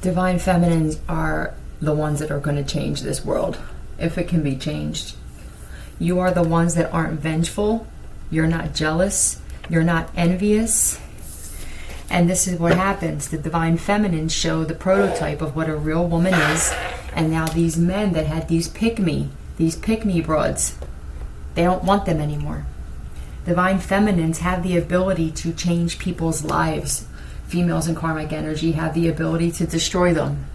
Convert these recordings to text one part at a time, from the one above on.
Divine feminines are the ones that are going to change this world, if it can be changed. You are the ones that aren't vengeful. You're not jealous. You're not envious. And this is what happens. The divine feminines show the prototype of what a real woman is. And now these men that had these pick me broads, they don't want them anymore. Divine feminines have the ability to change people's lives. Females in karmic energy have the ability to destroy them.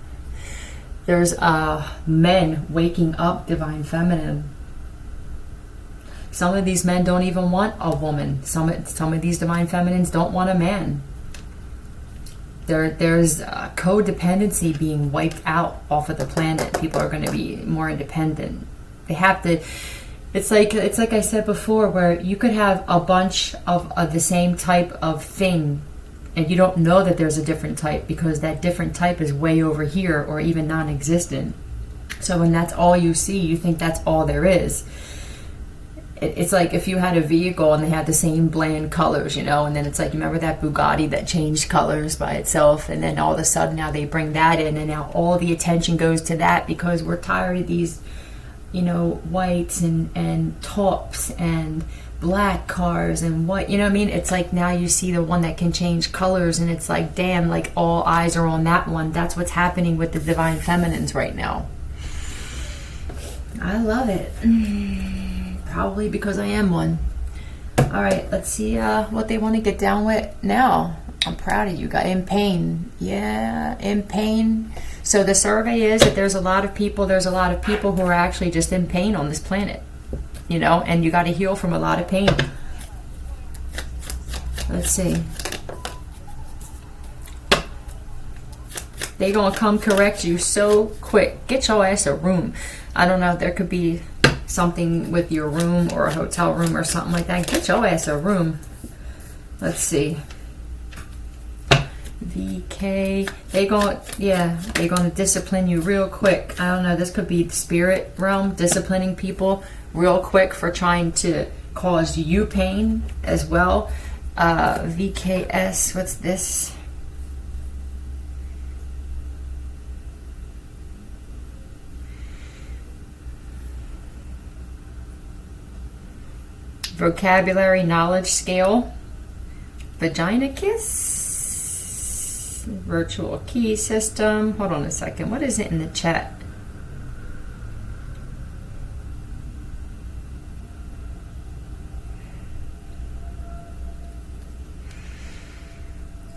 There's men waking up divine feminine. Some of these men don't even want a woman. Some of these divine feminines don't want a man. There's codependency being wiped out off of the planet. People are going to be more independent. They have to. It's like I said before, where you could have a bunch of the same type of thing, and you don't know that there's a different type because that different type is way over here or even non-existent. So when that's all you see, you think that's all there is. It's like if you had a vehicle and they had the same bland colors, and then it's like, you remember that Bugatti that changed colors by itself, and then all of a sudden now they bring that in, and now all the attention goes to that because we're tired of these, whites and tops and black cars and what, it's like now you see the one that can change colors, and it's like, damn, like all eyes are on that one. That's what's happening with the divine feminines right now. I love it. Probably because I am one. All right, let's see what they want to get down with now. I'm proud of you guys. In pain. Yeah, in pain. So the survey is that there's a lot of people who are actually just in pain on this planet. And you got to heal from a lot of pain. Let's see. They gonna come correct you so quick. Get your ass a room. I don't know, there could be something with your room or a hotel room or something like that. Get your ass a room. Let's see. VK. They gonna discipline you real quick. I don't know, this could be the spirit realm disciplining people real quick for trying to cause you pain as well. VKS, what's this? Vocabulary knowledge scale. Vagina kiss. Virtual key system. Hold on a second. What is it in the chat?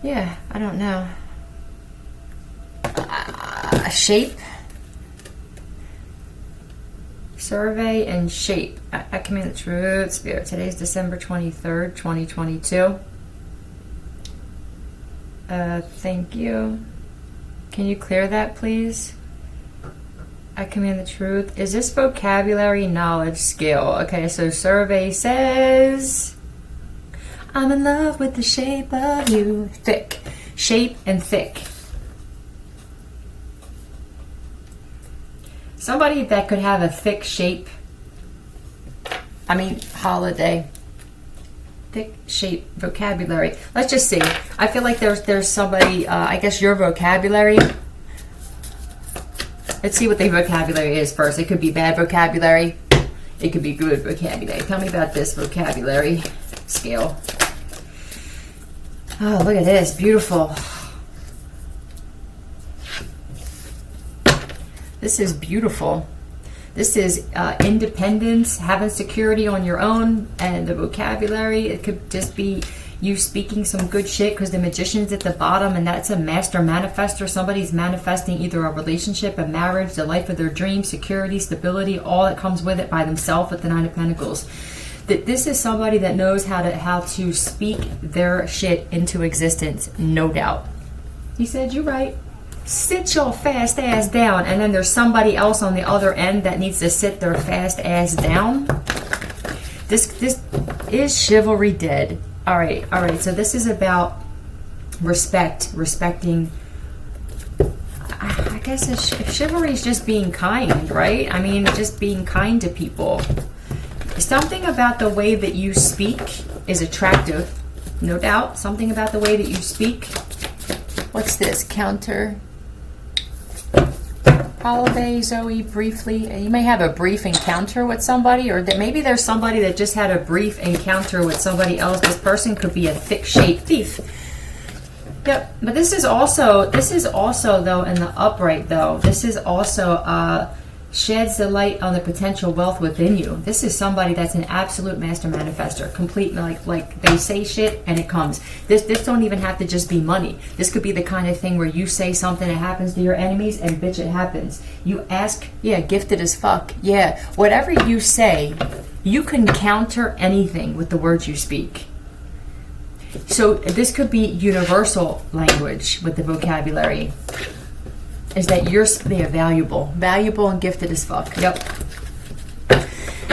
Yeah, I don't know. Shape. Survey and shape. I command the truth, spirit. Today's December 23rd, 2022. Thank you. Can you clear that, please? I command the truth. Is this vocabulary knowledge scale? Okay, so survey says, I'm in love with the shape of you. Thick. Shape and thick. Somebody that could have a thick shape. Holiday. Thick shape vocabulary. Let's just see. I feel like there's somebody, I guess your vocabulary. Let's see what the vocabulary is first. It could be bad vocabulary. It could be good vocabulary. Tell me about this vocabulary scale. Oh, look at this. Beautiful. This is beautiful. This is independence, having security on your own, and the vocabulary. It could just be you speaking some good shit because the magician's at the bottom, and that's a master manifester. Somebody's manifesting either a relationship, a marriage, the life of their dreams, security, stability, all that comes with it by themselves with the Nine of Pentacles. That this is somebody that knows how to speak their shit into existence, no doubt. He said, you're right. Sit your fast ass down. And then there's somebody else on the other end that needs to sit their fast ass down. This is chivalry dead. All right. So this is about respecting. I guess if chivalry is just being kind, right? Just being kind to people. Something about the way that you speak is attractive, no doubt. Something about the way that you speak. What's this? Counter. Holiday, Zoe, briefly. You may have a brief encounter with somebody, or that maybe there's somebody that just had a brief encounter with somebody else. This person could be a thick-shaped thief. Yep, but this is also though in the upright though. This is also sheds the light on the potential wealth within you. This is somebody that's an absolute master manifester, complete, like they say shit and it comes. This don't even have to just be money. This could be the kind of thing where you say something that happens to your enemies and bitch, it happens. You ask, yeah, gifted as fuck. Yeah, whatever you say, you can counter anything with the words you speak. So this could be universal language with the vocabulary. Is that they're valuable and gifted as fuck. Yep.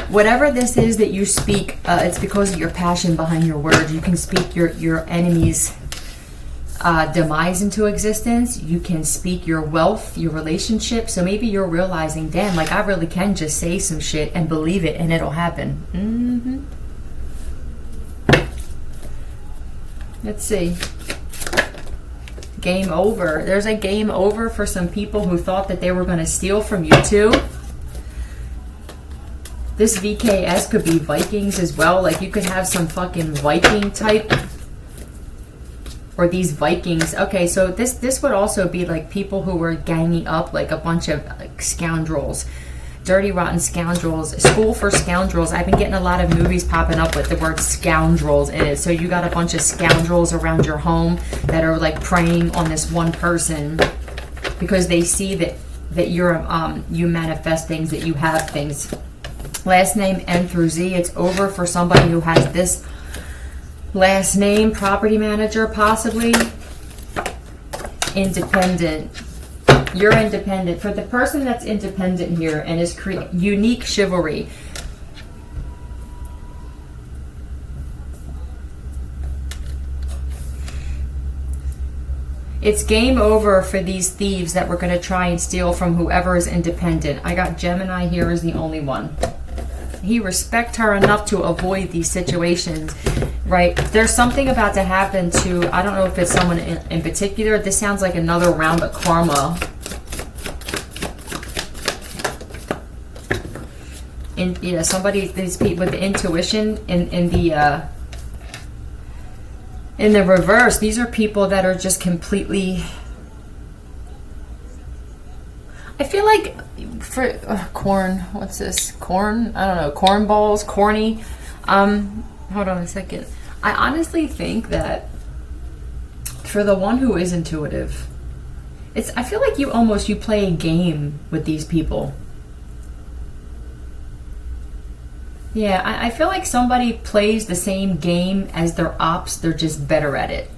Whatever this is that you speak, it's because of your passion behind your words. You can speak your enemy's demise into existence. You can speak your wealth, your relationship. So maybe you're realizing, damn, like I really can just say some shit and believe it and it'll happen. Let's see. Game over. There's a game over for some people who thought that they were going to steal from you too. This VKS could be Vikings as well. Like you could have some fucking Viking type. Or these Vikings. Okay, so this would also be like people who were ganging up, like a bunch of like scoundrels. Dirty, rotten scoundrels. School for scoundrels. I've been getting a lot of movies popping up with the word scoundrels in it. So you got a bunch of scoundrels around your home that are like preying on this one person because they see that you're you manifest things, that you have things. Last name N through Z. It's over for somebody who has this last name. Property manager, possibly. Independent. You're independent. For the person that's independent here and is unique chivalry. It's game over for these thieves that were going to try and steal from whoever is independent. I got Gemini here as the only one. He respects her enough to avoid these situations, right? There's something about to happen to, I don't know if it's someone in particular. This sounds like another round of karma. Somebody, these people with the intuition in the reverse. These are people that are just completely. I feel like for corn. What's this? Corn? I don't know. Corn balls. Corny. Hold on a second. I honestly think that for the one who is intuitive, I feel like you play a game with these people. Yeah, I feel like somebody plays the same game as their ops. They're just better at it.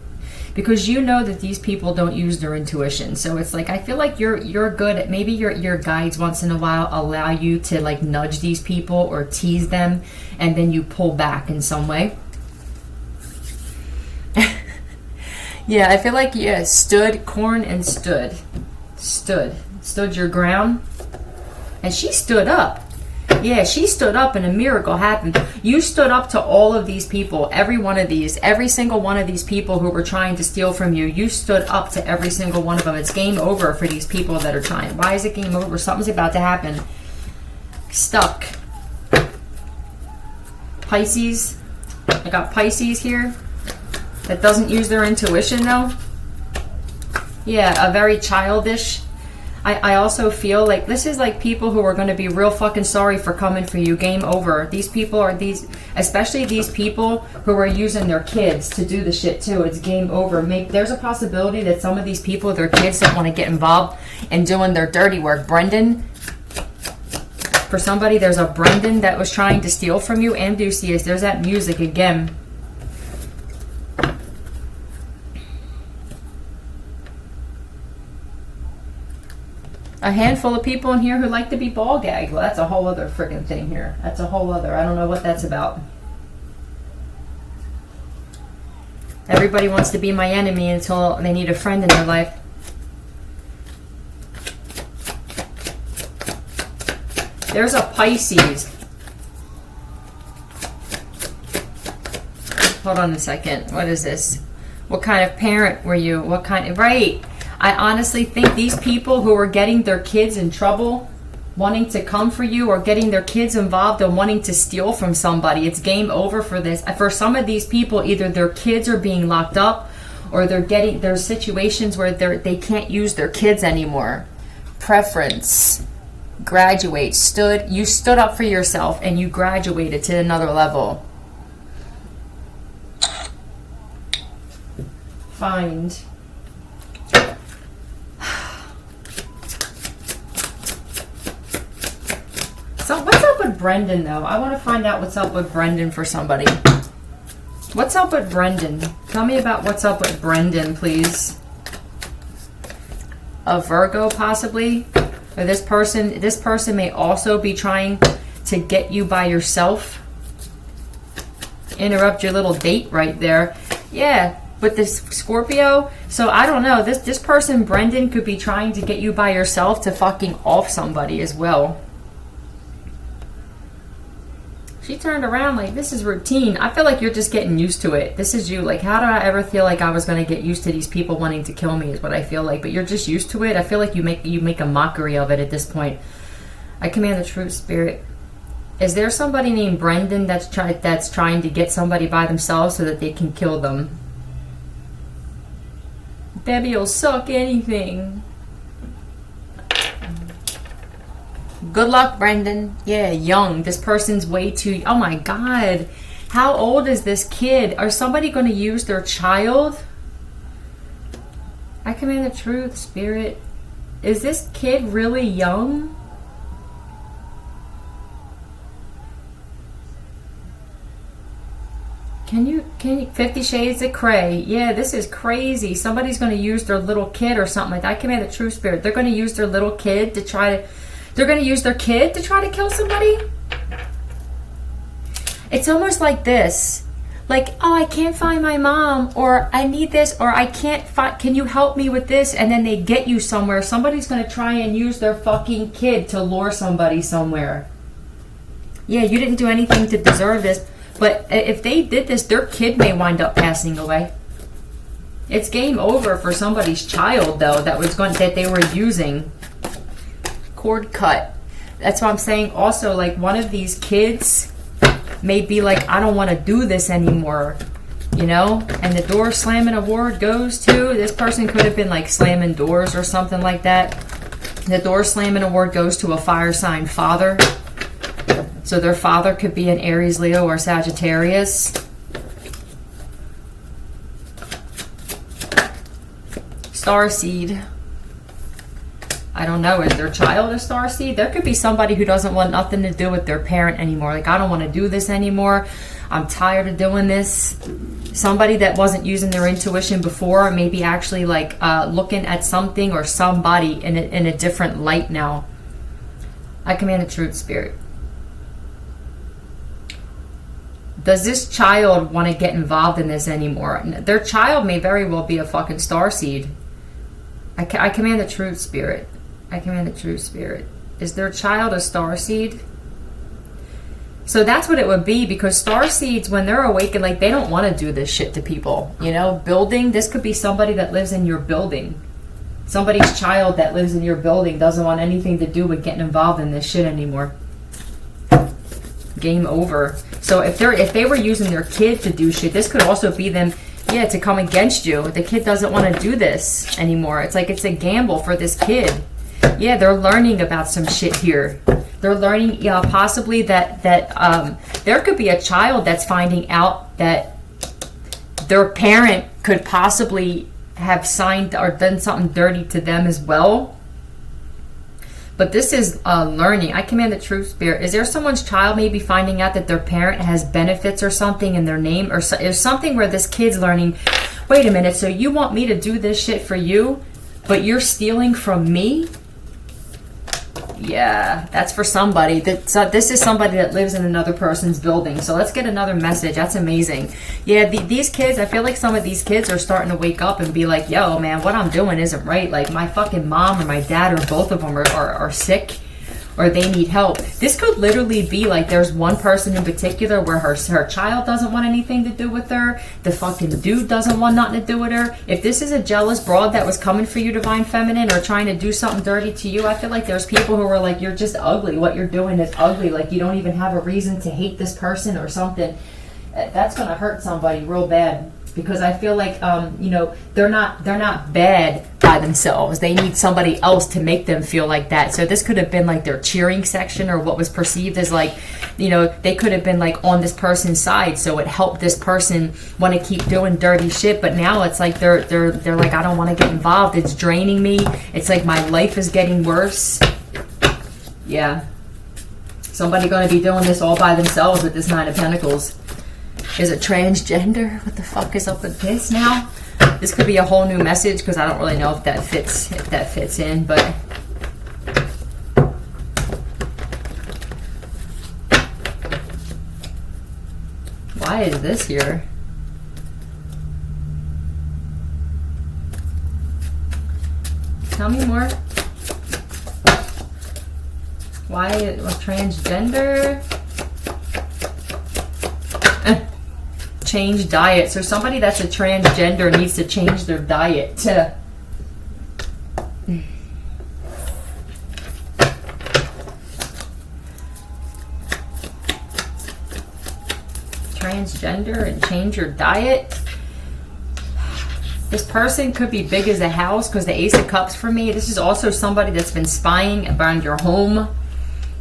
Because you know that these people don't use their intuition. So it's like, I feel like you're good at, maybe your guides once in a while allow you to like nudge these people or tease them, and then you pull back in some way. Yeah, I feel like, yeah, stood your ground. And she stood up. Yeah, she stood up and a miracle happened. You stood up to all of these people, every single one of these people who were trying to steal from you. You stood up to every single one of them. It's game over for these people that are trying. Why is it game over? Something's about to happen. Stuck. Pisces. I got Pisces here. That doesn't use their intuition though. Yeah, a very childish. I also feel like this is like people who are going to be real fucking sorry for coming for you. Game over. These people are especially these people who are using their kids to do the shit too. It's game over. There's a possibility that some of these people, their kids don't want to get involved in doing their dirty work. Brendan. For somebody, there's a Brendan that was trying to steal from you. Amdusius. There's that music again. A handful of people in here who like to be ball gagged. Well, that's a whole other friggin' thing here. That's a whole other. I don't know what that's about. Everybody wants to be my enemy until they need a friend in their life. There's a Pisces. Hold on a second. What is this? What kind of parent were you? What kind of... Right. I honestly think these people who are getting their kids in trouble, wanting to come for you, or getting their kids involved and wanting to steal from somebody, it's game over for this. For some of these people, either their kids are being locked up, or there's situations where they can't use their kids anymore. Preference. Graduate. You stood up for yourself and you graduated to another level. Find. So what's up with Brendan though? I want to find out what's up with Brendan for somebody. What's up with Brendan? Tell me about what's up with Brendan, please. A Virgo, possibly? Or this person may also be trying to get you by yourself. Interrupt your little date right there. Yeah, with this Scorpio. So I don't know. This person, Brendan, could be trying to get you by yourself to fucking off somebody as well. She turned around like, this is routine. I feel like you're just getting used to it. This is you. Like, how did I ever feel like I was going to get used to these people wanting to kill me is what I feel like. But you're just used to it. I feel like you make a mockery of it at this point. I command the true spirit. Is there somebody named Brendan that's trying to get somebody by themselves so that they can kill them? Baby will suck anything. Good luck, Brendan. Yeah, young. This person's way too... Oh my God. How old is this kid? Are somebody going to use their child? I command the truth, spirit. Is this kid really young? Can you 50 Shades of Grey. Yeah, this is crazy. Somebody's going to use their little kid or something like that. I command the true spirit. They're going to use their little kid to try to... They're going to use their kid to try to kill somebody? It's almost like this. Like, oh, I can't find my mom, or I need this, or I can't find, can you help me with this? And then they get you somewhere. Somebody's going to try and use their fucking kid to lure somebody somewhere. Yeah, you didn't do anything to deserve this. But if they did this, their kid may wind up passing away. It's game over for somebody's child, though, that they were using. Cord cut. That's what I'm saying. Also, like, one of these kids may be like, I don't want to do this anymore, you know? And the door slamming award goes to, this person could have been like slamming doors or something like that. The door slamming award goes to a fire sign father. So their father could be an Aries, Leo, or Sagittarius. Starseed. I don't know, is their child a starseed? There could be somebody who doesn't want nothing to do with their parent anymore. Like, I don't want to do this anymore. I'm tired of doing this. Somebody that wasn't using their intuition before, maybe actually like looking at something or somebody in a different light now. I command the truth, spirit. Does this child want to get involved in this anymore? Their child may very well be a fucking starseed. I command the truth, spirit. I command the true spirit. Is their child a starseed? So that's what it would be, because starseeds, when they're awakened, like, they don't want to do this shit to people. You know, building, this could be somebody that lives in your building. Somebody's child that lives in your building doesn't want anything to do with getting involved in this shit anymore. Game over. So if they were using their kid to do shit, this could also be them, yeah, to come against you. The kid doesn't want to do this anymore. It's like it's a gamble for this kid. Yeah, they're learning about some shit here. They're learning, possibly that there could be a child that's finding out that their parent could possibly have signed or done something dirty to them as well. But this is learning. I command the true spirit. Is there someone's child maybe finding out that their parent has benefits or something in their name? Or is something where this kid's learning, wait a minute, so you want me to do this shit for you, but you're stealing from me? Yeah, that's for somebody. This is somebody that lives in another person's building. So let's get another message. That's amazing. Yeah, these kids, I feel like some of these kids are starting to wake up and be like, yo, man, what I'm doing isn't right. Like, my fucking mom or my dad or both of them are sick, or they need help. This could literally be like there's one person in particular where her child doesn't want anything to do with her. The fucking dude doesn't want nothing to do with her. If this is a jealous broad that was coming for you, Divine Feminine, or trying to do something dirty to you, I feel like there's people who are like, you're just ugly. What you're doing is ugly. Like you don't even have a reason to hate this person or something. That's going to hurt somebody real bad. Because I feel like, you know, they're not bad by themselves. They need somebody else to make them feel like that. So this could have been like their cheering section, or what was perceived as like, you know, they could have been like on this person's side. So it helped this person want to keep doing dirty shit. But now it's like they're like, I don't want to get involved. It's draining me. It's like my life is getting worse. Yeah. Somebody going to be doing this all by themselves with this Nine of Pentacles. Is it transgender? What the fuck is up with this now? This could be a whole new message, because I don't really know if that fits in, but why is this here? Tell me more. Why it was transgender? Change diet. So somebody that's a transgender needs to change their diet. Transgender and change your diet. This person could be big as a house, because the Ace of Cups for me, this is also somebody that's been spying around your home.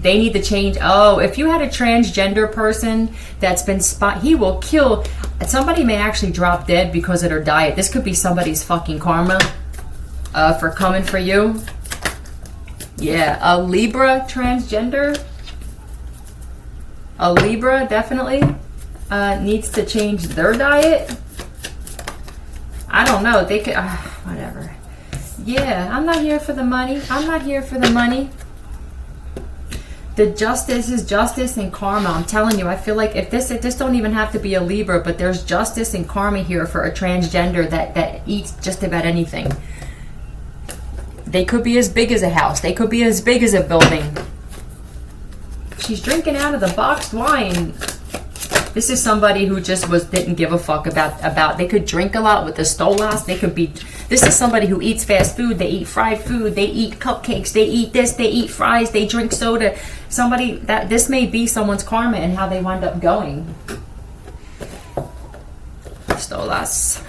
They need to change. Oh, if you had a transgender person that's been he will kill. Somebody may actually drop dead because of their diet. This could be somebody's fucking karma for coming for you. Yeah, a Libra transgender. A Libra definitely needs to change their diet. I don't know. They could, whatever. Yeah, I'm not here for the money. I'm not here for the money. The justice is justice and karma. I'm telling you, I feel like if this don't even have to be a Libra, but there's justice and karma here for a transgender that eats just about anything. They could be as big as a house. They could be as big as a building. She's drinking out of the boxed wine. This is somebody who just didn't give a fuck about. They could drink a lot with the stolas. They could be. This is somebody who eats fast food. They eat fried food. They eat cupcakes. They eat this. They eat fries. They drink soda. Somebody that this may be someone's karma and how they wind up going. Stolas.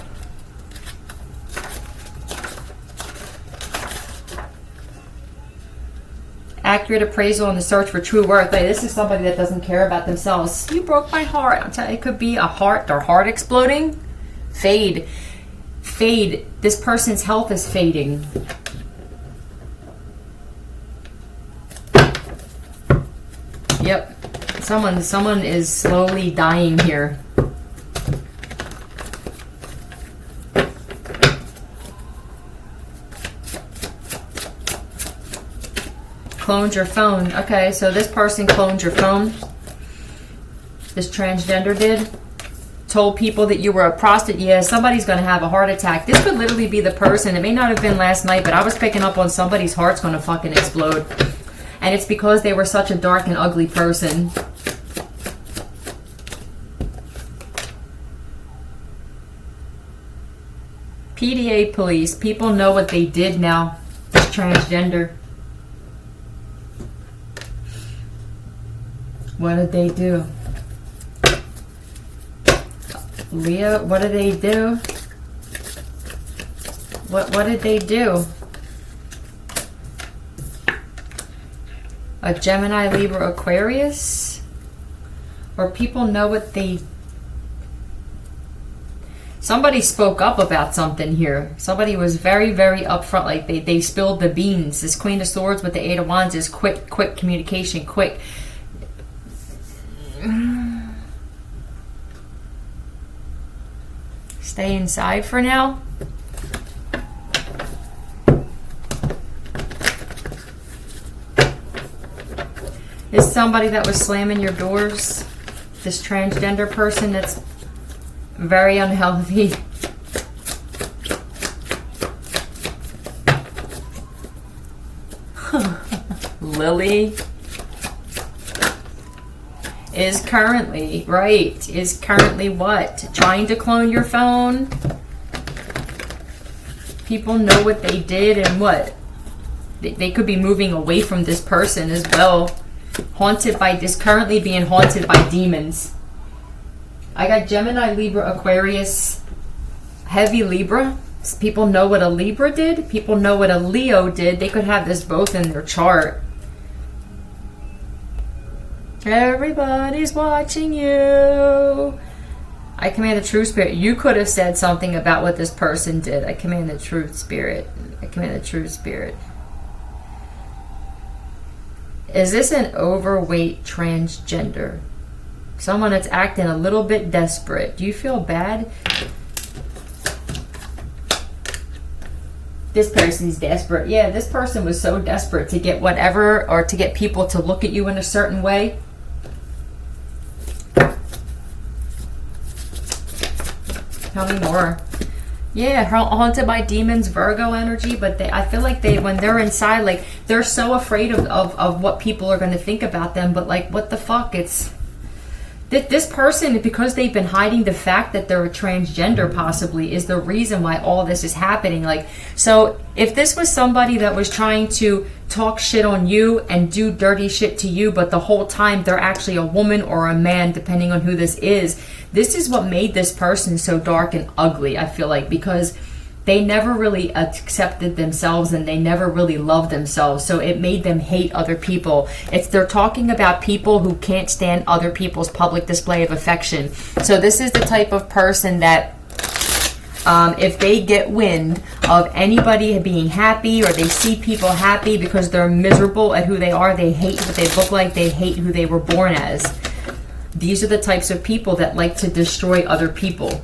Accurate appraisal in the search for true worth. Like, this is somebody that doesn't care about themselves. You broke my heart. I'm telling you, it could be a heart, their heart exploding. Fade. This person's health is fading. Yep. Someone is slowly dying here. Cloned your phone. Okay, so this person cloned your phone. This transgender did. Told people that you were a prostitute. Yeah, somebody's going to have a heart attack. This could literally be the person. It may not have been last night, but I was picking up on somebody's heart's going to fucking explode. And it's because they were such a dark and ugly person. PDA police. People know what they did now. This transgender. What did they do? Leo, what did they do? What did they do? A Gemini, Libra, Aquarius? Or people know what they... Somebody spoke up about something here. Somebody was very, very upfront. Like they spilled the beans. This Queen of Swords with the Eight of Wands is quick communication, quick. Stay inside for now. Is somebody that was slamming your doors? This transgender person that's very unhealthy. Lily. is currently, right, is currently what? Trying to clone your phone. People know what they did and what? They could be moving away from this person as well. Haunted by this, currently being haunted by demons. I got Gemini, Libra, Aquarius, heavy Libra. People know what a Libra did. People know what a Leo did. They could have this both in their chart. Everybody's watching you. I command the true spirit. You could have said something about what this person did. I command the truth spirit. I command the true spirit. Is this an overweight transgender? Someone that's acting a little bit desperate. Do you feel bad? This person's desperate. Yeah, this person was so desperate to get whatever, or to get people to look at you in a certain way. Tell me more. Yeah, haunted by demons, Virgo energy, but I feel like when they're inside, like, they're so afraid of what people are going to think about them, but like, what the fuck? It's this person, because they've been hiding the fact that they're a transgender, possibly, is the reason why all this is happening. Like, so if this was somebody that was trying to talk shit on you and do dirty shit to you, but the whole time they're actually a woman or a man, depending on who this is what made this person so dark and ugly, I feel like, because they never really accepted themselves and they never really loved themselves, so it made them hate other people. They're talking about people who can't stand other people's public display of affection. So this is the type of person that if they get wind of anybody being happy, or they see people happy because they're miserable at who they are, they hate what they look like, they hate who they were born as. These are the types of people that like to destroy other people.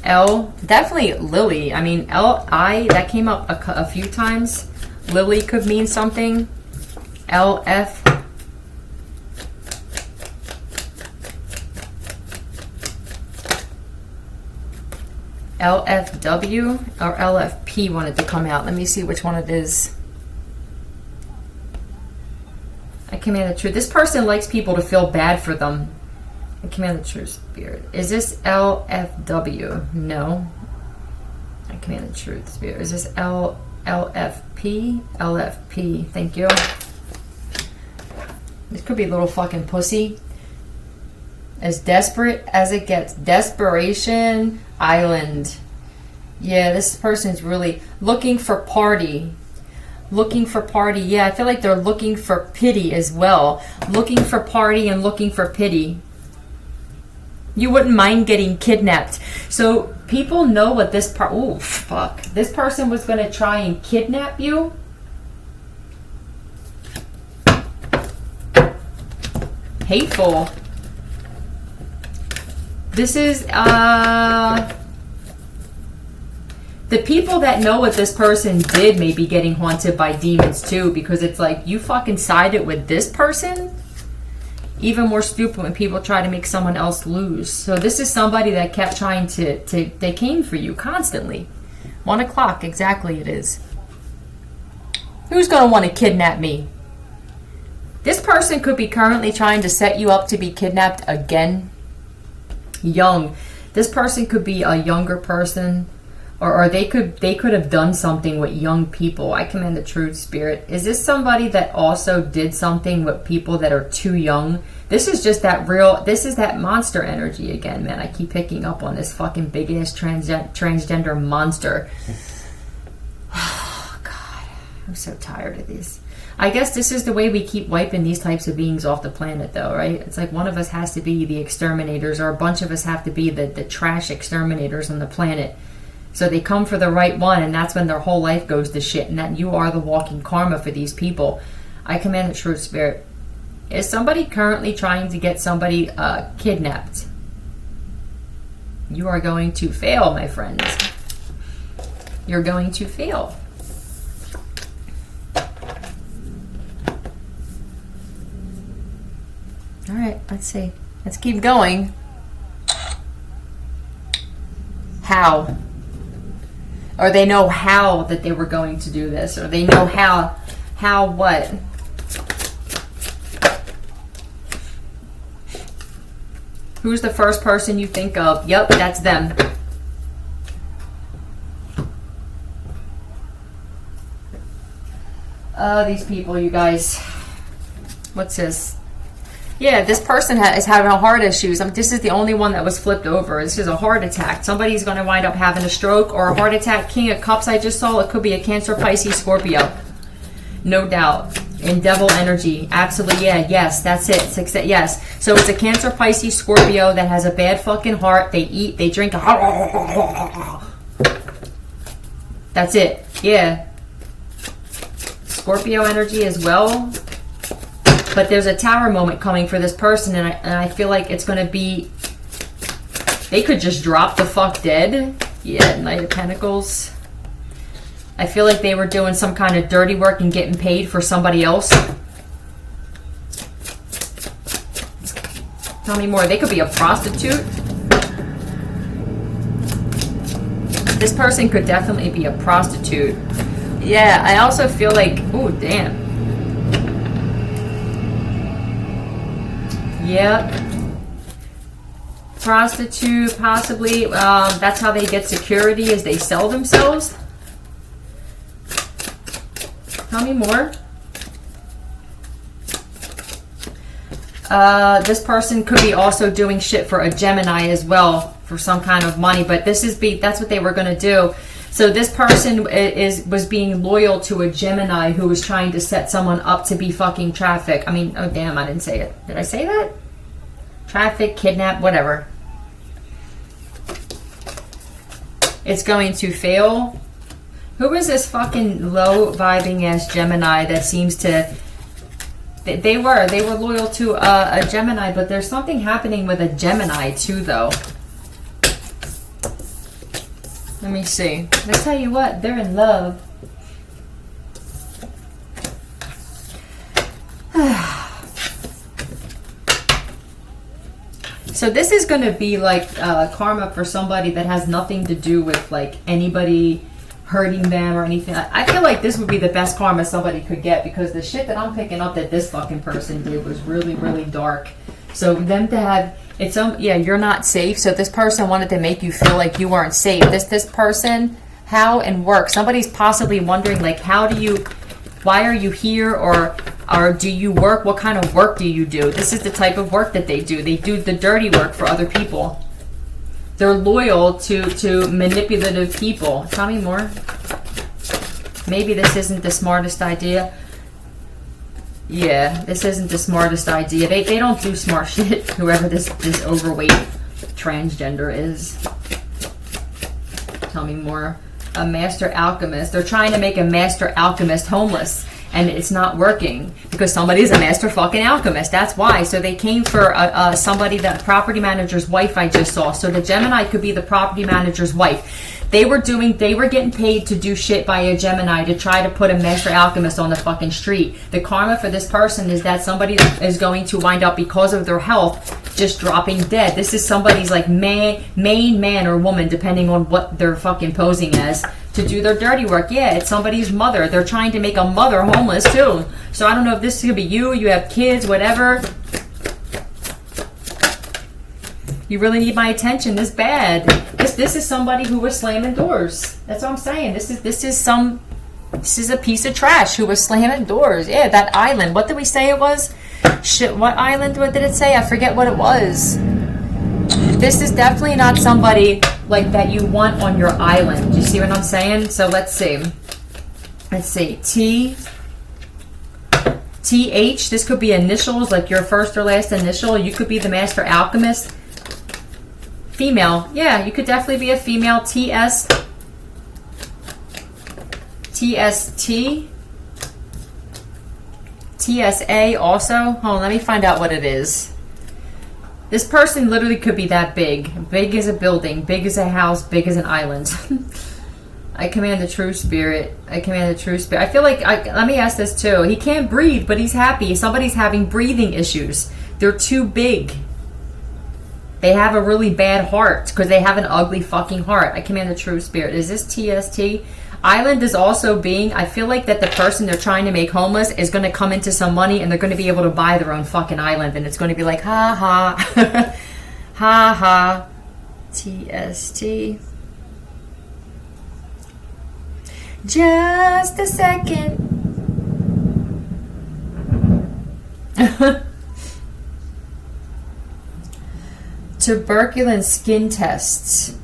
L, definitely Lily. I mean, L-I, that came up a few times. Lily could mean something. L-F. LFW or LFP wanted to come out. Let me see which one it is. I command the truth. This person likes people to feel bad for them. I command the truth spirit. Is this LFW? No. I command the truth spirit. Is this LFP? LFP. Thank you. This could be a little fucking pussy. As desperate as it gets. Desperation Island. Yeah, this person's really looking for party. Looking for party. Yeah, I feel like they're looking for pity as well. Looking for party and looking for pity. You wouldn't mind getting kidnapped. So people know what this part. Oh, fuck. This person was going to try and kidnap you. Hateful. This is, the people that know what this person did may be getting haunted by demons too, because it's like, you fucking sided with this person? Even more stupid when people try to make someone else lose. So this is somebody that kept trying to they came for you constantly. 1 o'clock, exactly it is. Who's going to want to kidnap me? This person could be currently trying to set you up to be kidnapped again. Young. This person could be a younger person. Or they could have done something with young people. I command the truth spirit. Is this somebody that also did something with people that are too young? This is just this is that monster energy again, man. I keep picking up on this fucking big ass transgender monster. Oh, God. I'm so tired of this. I guess this is the way we keep wiping these types of beings off the planet, though, right? It's like one of us has to be the exterminators, or a bunch of us have to be the trash exterminators on the planet. So they come for the right one, and that's when their whole life goes to shit, and that you are the walking karma for these people. I command the truth spirit. Is somebody currently trying to get somebody kidnapped? You are going to fail, my friends. You're going to fail. All right, let's see. Let's keep going. How? Or they know how that they were going to do this, or they know how How, what? Who's the first person you think of? Yep, that's them. These people, you guys. What's this? Yeah, this person is having a heart issues. This is the only one that was flipped over. This is a heart attack. Somebody's going to wind up having a stroke or a heart attack. King of Cups I just saw. It could be a Cancer, Pisces, Scorpio. No doubt. In devil energy. Absolutely, yeah, yes, that's it. Yes. So it's a Cancer, Pisces, Scorpio that has a bad fucking heart. They eat, they drink. That's it. Yeah. Scorpio energy as well. But there's a tower moment coming for this person, and I feel like it's going to be... They could just drop the fuck dead. Yeah, Knight of Pentacles. I feel like they were doing some kind of dirty work and getting paid for somebody else. Tell me more. They could be a prostitute. This person could definitely be a prostitute. Yeah, I also feel like... Ooh, damn. Yep. Prostitute, possibly. That's how they get security, is they sell themselves. Tell me more. This person could be also doing shit for a Gemini as well, for some kind of money, but that's what they were going to do. So this person was being loyal to a Gemini who was trying to set someone up to be fucking trafficked. I mean, oh damn, I didn't say it. Did I say that? Traffic, kidnap, whatever. It's going to fail. Who is this fucking low vibing ass Gemini that seems to... They were loyal to a Gemini, but there's something happening with a Gemini too, though. Let me see. I tell you what, they're in love. So this is going to be like karma for somebody that has nothing to do with like anybody hurting them or anything. I feel like this would be the best karma somebody could get, because the shit that I'm picking up that this fucking person did was really, really dark. So them to have... yeah, you're not safe. So this person wanted to make you feel like you weren't safe. This person, how and work. Somebody's possibly wondering, like, why are you here, or do you work? What kind of work do you do? This is the type of work that they do. They do the dirty work for other people. They're loyal to manipulative people. Tell me more. Maybe this isn't the smartest idea. Yeah, this isn't the smartest idea. They don't do smart shit, whoever this overweight transgender is. Tell me more. A master alchemist. They're trying to make a master alchemist homeless, and it's not working because somebody's a master fucking alchemist. That's why. So they came for somebody, that property manager's wife I just saw. So the Gemini could be the property manager's wife. They were getting paid to do shit by a Gemini to try to put a master alchemist on the fucking street. The karma for this person is that somebody is going to wind up, because of their health, just dropping dead. This is somebody's like main man or woman, depending on what they're fucking posing as, to do their dirty work. Yeah, it's somebody's mother. They're trying to make a mother homeless too. So I don't know if this could be you have kids, whatever. You really need my attention this bad. This is somebody who was slamming doors. That's what I'm saying. This is a piece of trash who was slamming doors. Yeah, that island. What did we say it was? Shit, what island? What did it say? I forget what it was. This is definitely not somebody like that you want on your island. You see what I'm saying? So let's see. Let's see. TH. This could be initials, like your first or last initial. You could be the master alchemist. Female. Yeah, you could definitely be a female. TS. TST. TSA also. Hold on, let me find out what it is. This person literally could be that big. Big as a building. Big as a house. Big as an island. I command the true spirit. I command the true spirit. I feel like... let me ask this too. He can't breathe, but he's happy. Somebody's having breathing issues. They're too big. They have a really bad heart because they have an ugly fucking heart. I command the true spirit. Is this TST? Island is also being, I feel like that the person they're trying to make homeless is going to come into some money and they're going to be able to buy their own fucking island. And it's going to be like, ha ha, ha ha, TST. Just a second. Tuberculin skin tests.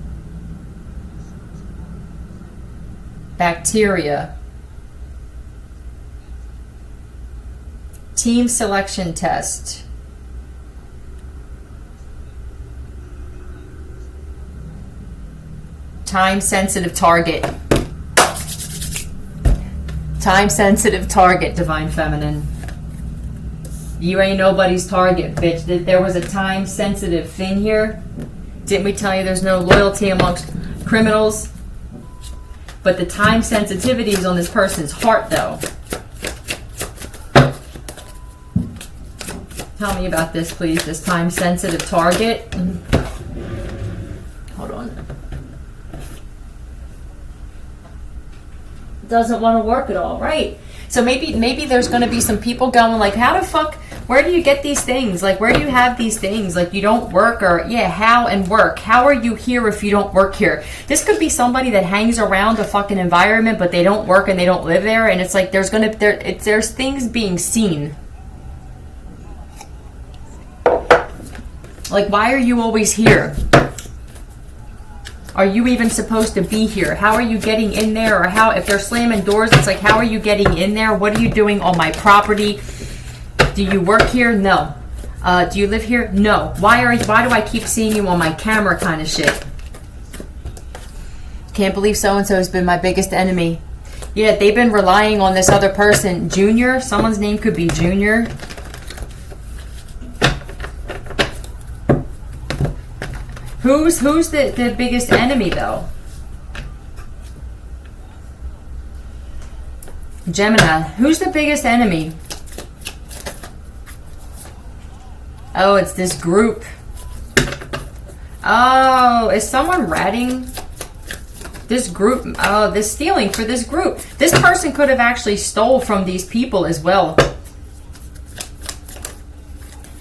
Bacteria. Team selection test. Time sensitive target. Time sensitive target, Divine Feminine. You ain't nobody's target, bitch. There was a time sensitive thing here. Didn't we tell you there's no loyalty amongst criminals? But the time sensitivity is on this person's heart, though. Tell me about this, please. This time sensitive target. Hold on. Doesn't want to work at all, right? So maybe there's going to be some people going like, how the fuck, where do you get these things? Like, where do you have these things? Like, you don't work, or yeah, how and work? How are you here if you don't work here? This could be somebody that hangs around a fucking environment, but they don't work and they don't live there. And it's like there's things being seen. Like, why are you always here? Are you even supposed to be here? How are you getting in there? Or how, if they're slamming doors, it's like, how are you getting in there? What are you doing on my property? Do you work here? No. Do you live here? No. Why do I keep seeing you on my camera kind of shit? Can't believe so-and-so has been my biggest enemy. Yeah, they've been relying on this other person. Junior? Someone's name could be Junior. Who's the biggest enemy, though? Gemini. Who's the biggest enemy? Oh, it's this group. Oh, is someone ratting? This group. Oh, this stealing for this group. This person could have actually stole from these people as well.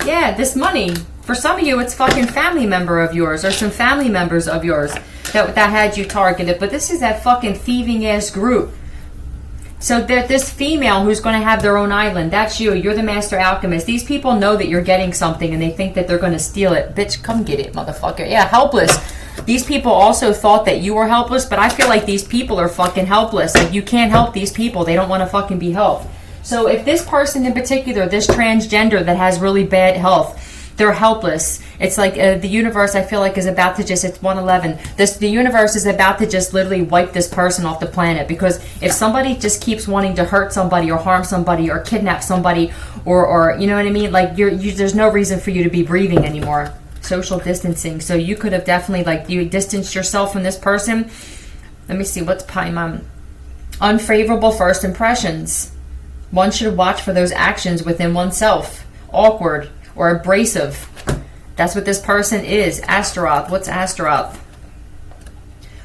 Yeah, this money. For some of you, it's fucking family member of yours or some family members of yours that had you targeted. But this is that fucking thieving ass group. So this female who's going to have their own island, that's you. You're the master alchemist. These people know that you're getting something and they think that they're going to steal it. Bitch, come get it, motherfucker. Yeah, helpless. These people also thought that you were helpless, but I feel like these people are fucking helpless. Like, you can't help these people. They don't want to fucking be helped. So if this person in particular, this transgender that has really bad health, they're helpless. It's like the universe, I feel like, is about to just, it's 111. The universe is about to just literally wipe this person off the planet, because if somebody just keeps wanting to hurt somebody or harm somebody or kidnap somebody or you know what I mean? Like, there's no reason for you to be breathing anymore. Social distancing. So you could have definitely, like, you distanced yourself from this person. Let me see, what's Paimon? Unfavorable first impressions. One should watch for those actions within oneself. Awkward or abrasive. That's what this person is. Astaroth. What's Astaroth?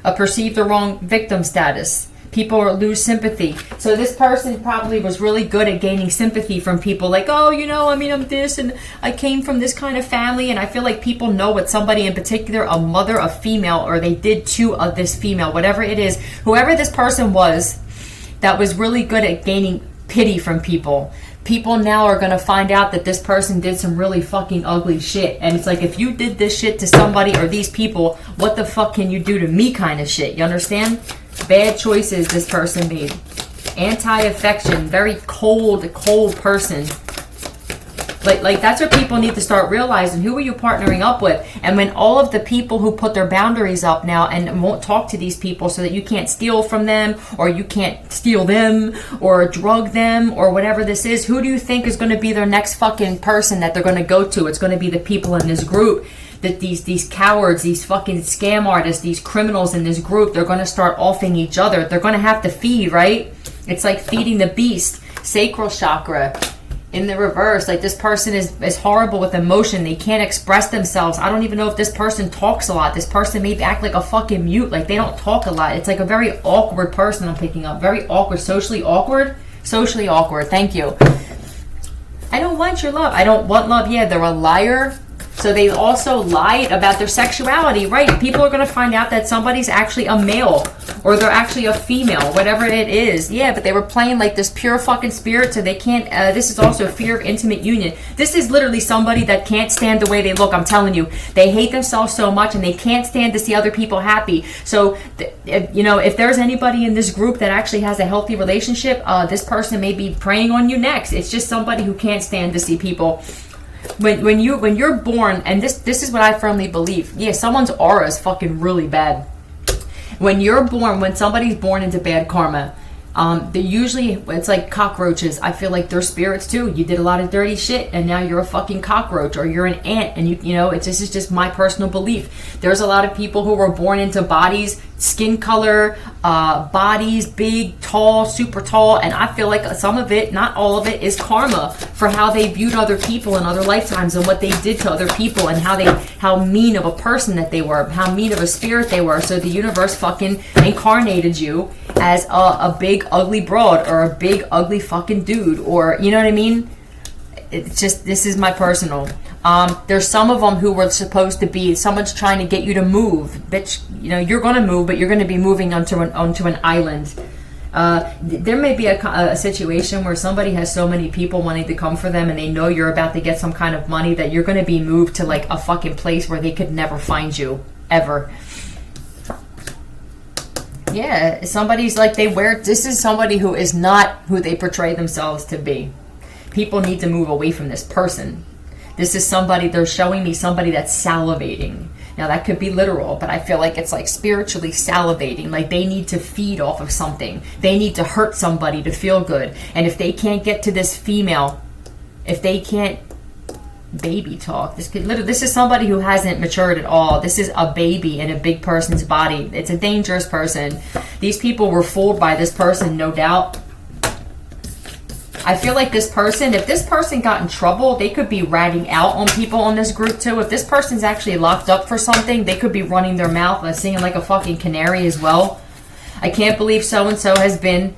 A perceived or wrong victim status. People lose sympathy. So this person probably was really good at gaining sympathy from people. Like, oh, you know, I mean, I'm this and I came from this kind of family. And I feel like people know what somebody in particular, a mother, a female, or they did to this female, whatever it is. Whoever this person was that was really good at gaining pity from people. People now are going to find out that this person did some really fucking ugly shit. And it's like, if you did this shit to somebody or these people, what the fuck can you do to me kind of shit? You understand? Bad choices this person made. Anti-affection. Very cold person. Like that's what people need to start realizing. Who are you partnering up with? And when all of the people who put their boundaries up now and won't talk to these people so that you can't steal from them or you can't steal them or drug them or whatever this is, who do you think is going to be their next fucking person that they're going to go to? It's going to be the people in this group. That these cowards, these fucking scam artists, these criminals in this group, they're going to start offing each other. They're going to have to feed, right? It's like feeding the beast. Sacral chakra. In the reverse, like this person is horrible with emotion. They can't express themselves. I don't even know if this person talks a lot. This person may act like a fucking mute. Like they don't talk a lot. It's like a very awkward person I'm picking up. Very awkward. Socially awkward. Socially awkward. Thank you. I don't want your love. I don't want love. Yeah, they're a liar. So they also lied about their sexuality, right? People are going to find out that somebody's actually a male or they're actually a female, whatever it is. Yeah, but they were playing like this pure fucking spirit, so they can't, this is also a fear of intimate union. This is literally somebody that can't stand the way they look, I'm telling you. They hate themselves so much and they can't stand to see other people happy. So, you know, if there's anybody in this group that actually has a healthy relationship, this person may be preying on you next. It's just somebody who can't stand to see people. When you're born, and this is what I firmly believe. Yeah, someone's aura is fucking really bad. When you're born, when somebody's born into bad karma, they usually, it's like cockroaches. I feel like they're spirits too. You did a lot of dirty shit and now you're a fucking cockroach or you're an ant, and you know, this is just my personal belief. There's a lot of people who were born into bodies, skin color, bodies, big, tall, super tall, and I feel like some of it, not all of it, is karma for how they viewed other people in other lifetimes and what they did to other people and how mean of a person that they were, how mean of a spirit they were. So the universe fucking incarnated you as a big ugly broad or a big ugly fucking dude, or you know what I mean? It's just, this is my personal. There's some of them who were supposed to be, someone's trying to get you to move. Bitch, you know, you're going to move, but you're going to be moving onto an island. There may be a situation where somebody has so many people wanting to come for them and they know you're about to get some kind of money that you're going to be moved to like a fucking place where they could never find you, ever. Yeah, somebody's like, this is somebody who is not who they portray themselves to be. People need to move away from this person. This is somebody, they're showing me somebody that's salivating. Now that could be literal, but I feel like it's like spiritually salivating. Like they need to feed off of something. They need to hurt somebody to feel good. And if they can't get to this female, if they can't baby talk, this is somebody who hasn't matured at all. This is a baby in a big person's body. It's a dangerous person. These people were fooled by this person, no doubt. I feel like this person, if this person got in trouble, they could be ratting out on people on this group too. If this person's actually locked up for something, they could be running their mouth and singing like a fucking canary as well. I can't believe so-and-so has been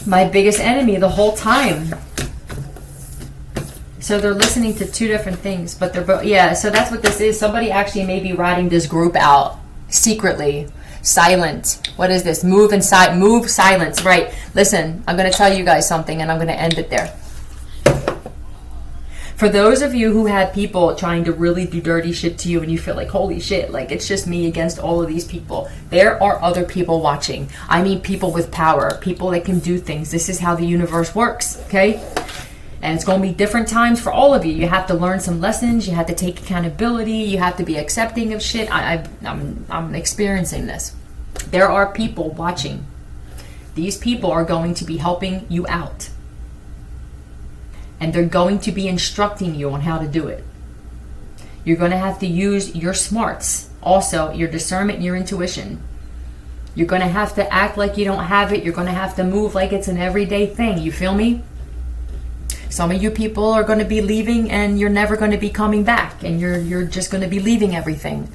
my biggest enemy the whole time. So they're listening to two different things, but they're both, yeah, so that's what this is. Somebody actually may be ratting this group out secretly. Silent. What is this? Move inside. Move silence. Right. Listen, I'm going to tell you guys something and I'm going to end it there. For those of you who have people trying to really do dirty shit to you and you feel like, holy shit, like it's just me against all of these people, there are other people watching. I mean people with power, people that can do things. This is how the universe works, okay? And it's going to be different times for all of you. You have to learn some lessons. You have to take accountability. You have to be accepting of shit. I'm experiencing this. There are people watching. These people are going to be helping you out. And they're going to be instructing you on how to do it. You're going to have to use your smarts. Also, your discernment and your intuition. You're going to have to act like you don't have it. You're going to have to move like it's an everyday thing. You feel me? Some of you people are going to be leaving and you're never going to be coming back. And you're just going to be leaving everything.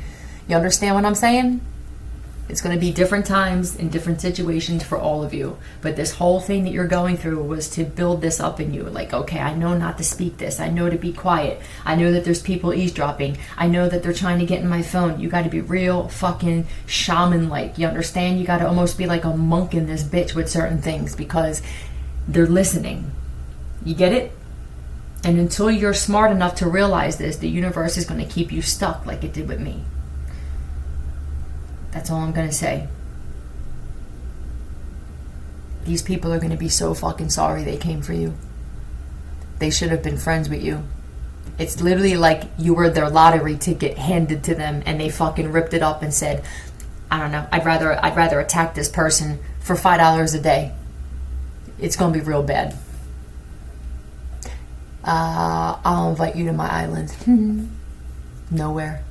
You understand what I'm saying? It's going to be different times and different situations for all of you. But this whole thing that you're going through was to build this up in you. Like, okay, I know not to speak this. I know to be quiet. I know that there's people eavesdropping. I know that they're trying to get in my phone. You got to be real fucking shaman-like. You understand? You got to almost be like a monk in this bitch with certain things because they're listening. You get it? And until you're smart enough to realize this, the universe is going to keep you stuck like it did with me. That's all I'm going to say. These people are going to be so fucking sorry they came for you. They should have been friends with you. It's literally like you were their lottery ticket handed to them and they fucking ripped it up and said, I don't know, I'd rather attack this person for $5 a day. It's going to be real bad. I'll invite you to my island. Nowhere.